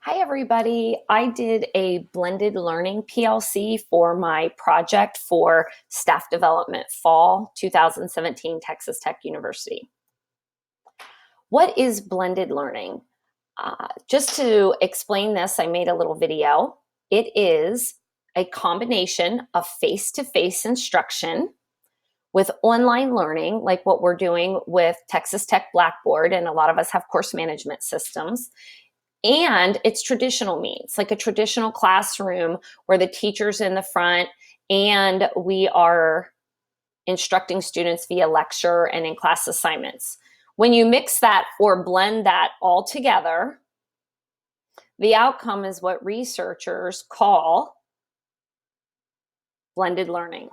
Hi, everybody. I did a blended learning PLC for my project for staff development fall 2017 Texas Tech University. What is blended learning? Just to explain this, I made a little video. It is a combination of face-to-face instruction with online learning, like what we're doing with Texas Tech Blackboard, and a lot of us have course management systems. And it's traditional means, like a traditional classroom where the teacher's in the front and we are instructing students via lecture and in class assignments. When you mix that or blend that all together, the outcome is what researchers call blended learning.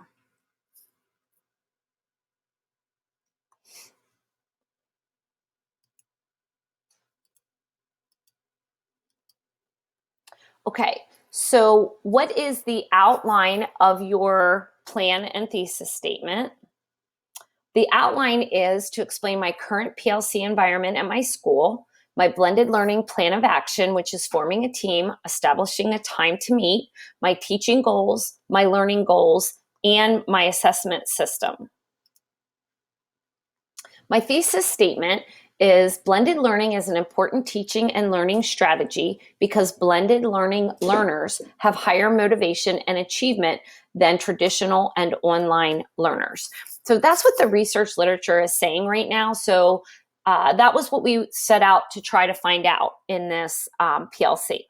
Okay, so what is the outline of your plan and thesis statement? The outline is to explain my current PLC environment at my school, my blended learning plan of action, which is forming a team, establishing a time to meet, my teaching goals, my learning goals, and my assessment system. My thesis statement is blended learning is an important teaching and learning strategy because blended learning learners have higher motivation and achievement than traditional and online learners. So that's what the research literature is saying right now. So that was what we set out to try to find out in this PLC.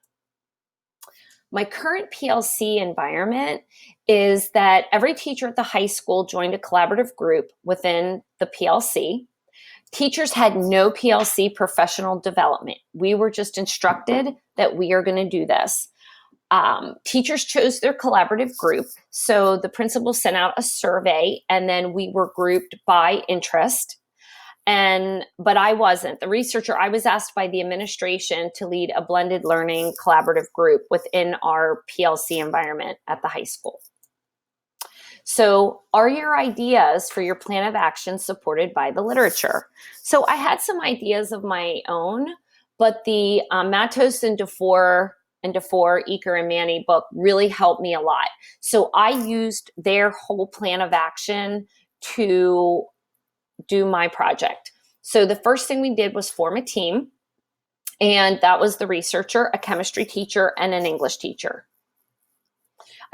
My current PLC environment is that every teacher at the high school joined a collaborative group within the PLC. Teachers had no PLC professional development. We were just instructed that we are going to do this. Teachers chose their collaborative group. So the principal sent out a survey and then we were grouped by interest. But I wasn't. The researcher, I was asked by the administration to lead a blended learning collaborative group within our PLC environment at the high school. So are your ideas for your plan of action supported by the literature? So I had some ideas of my own, but the Matos and DeFore, Eaker and Manny book really helped me a lot. So I used their whole plan of action to do my project. So the first thing we did was form a team, and that was the researcher, a chemistry teacher, and an English teacher.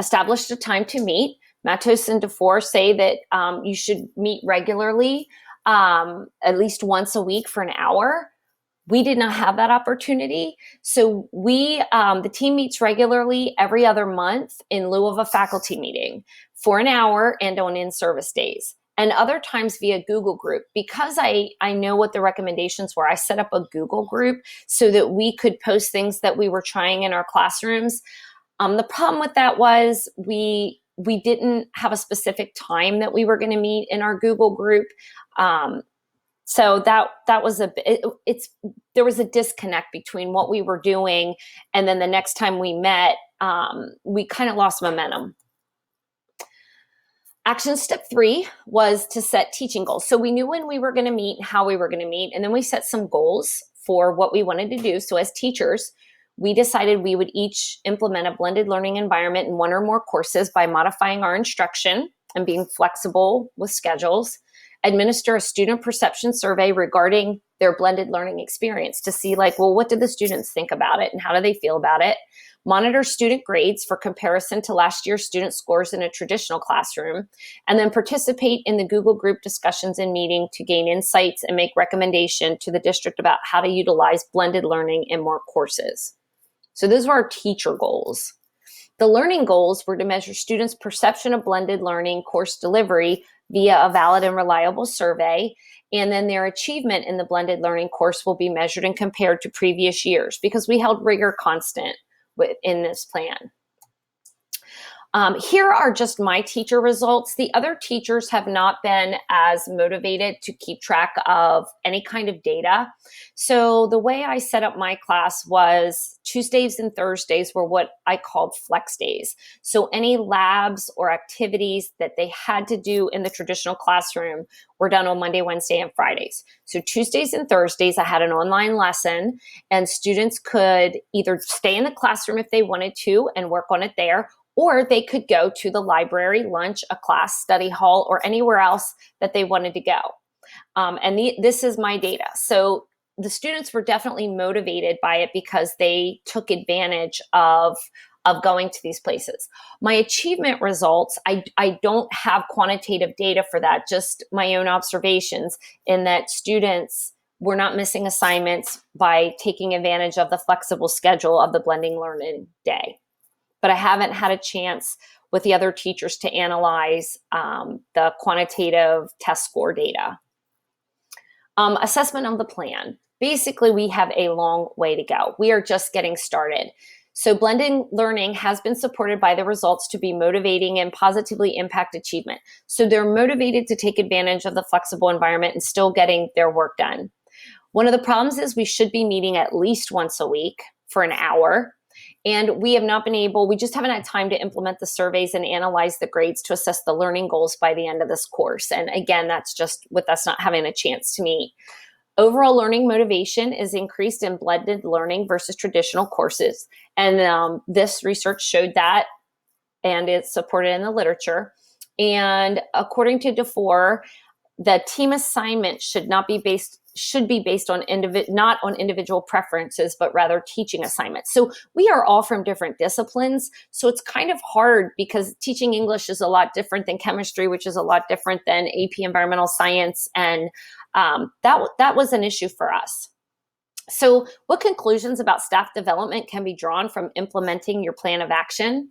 Established a time to meet. Matos and DeFore say that you should meet regularly, at least once a week for an hour. We did not have that opportunity. So the team meets regularly every other month in lieu of a faculty meeting for an hour and on in-service days. And other times via Google group. Because I know what the recommendations were, I set up a Google group so that we could post things that we were trying in our classrooms. The problem with that was we didn't have a specific time that we were going to meet in our Google group. So that was there was a disconnect between what we were doing and then the next time we met, we kind of lost momentum. Action step 3 was to set teaching goals. So we knew when we were going to meet, how we were going to meet, and then we set some goals for what we wanted to do. So as teachers, we decided we would each implement a blended learning environment in one or more courses by modifying our instruction and being flexible with schedules, administer a student perception survey regarding their blended learning experience to see what did the students think about it and how do they feel about it, monitor student grades for comparison to last year's student scores in a traditional classroom, and then participate in the Google group discussions and meeting to gain insights and make recommendation to the district about how to utilize blended learning in more courses. So those were our teacher goals. The learning goals were to measure students' perception of blended learning course delivery via a valid and reliable survey, and then their achievement in the blended learning course will be measured and compared to previous years because we held rigor constant in this plan. Here are just my teacher results. The other teachers have not been as motivated to keep track of any kind of data. So the way I set up my class was Tuesdays and Thursdays were what I called flex days. So any labs or activities that they had to do in the traditional classroom were done on Monday, Wednesday, and Fridays. So Tuesdays and Thursdays, I had an online lesson, and students could either stay in the classroom if they wanted to and work on it there, or they could go to the library, lunch, a class, study hall, or anywhere else that they wanted to go. This is my data. So the students were definitely motivated by it because they took advantage of going to these places. My achievement results, I don't have quantitative data for that, just my own observations in that students were not missing assignments by taking advantage of the flexible schedule of the blending learning day. But I haven't had a chance with the other teachers to analyze the quantitative test score data. Assessment of the plan. Basically, we have a long way to go. We are just getting started. So blended learning has been supported by the results to be motivating and positively impact achievement. So they're motivated to take advantage of the flexible environment and still getting their work done. One of the problems is we should be meeting at least once a week for an hour. And we have not been able, we just haven't had time to implement the surveys and analyze the grades to assess the learning goals by the end of this course. And again, that's just with us not having a chance to meet. Overall learning motivation is increased in blended learning versus traditional courses. And this research showed that, and it's supported in the literature. And according to DeFore, the team assignment should be based on not on individual preferences, but rather teaching assignments. So we are all from different disciplines. So it's kind of hard because teaching English is a lot different than chemistry, which is a lot different than AP Environmental Science. And that was an issue for us. So what conclusions about staff development can be drawn from implementing your plan of action?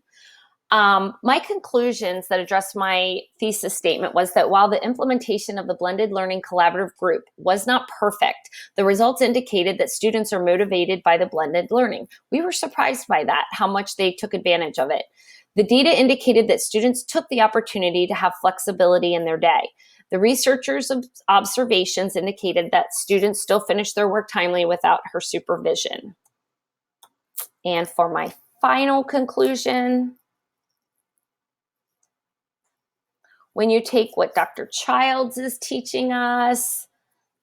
My conclusions that addressed my thesis statement was that while the implementation of the Blended Learning Collaborative Group was not perfect, the results indicated that students are motivated by the blended learning. We were surprised by that, how much they took advantage of it. The data indicated that students took the opportunity to have flexibility in their day. The researchers' observations indicated that students still finished their work timely without her supervision. And for my final conclusion, when you take what Dr. Childs is teaching us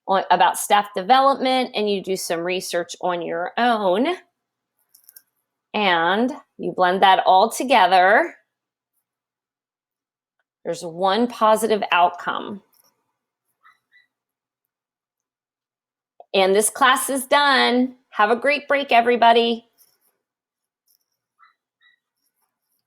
about staff development and you do some research on your own and you blend that all together, there's one positive outcome. And this class is done. Have a great break, everybody.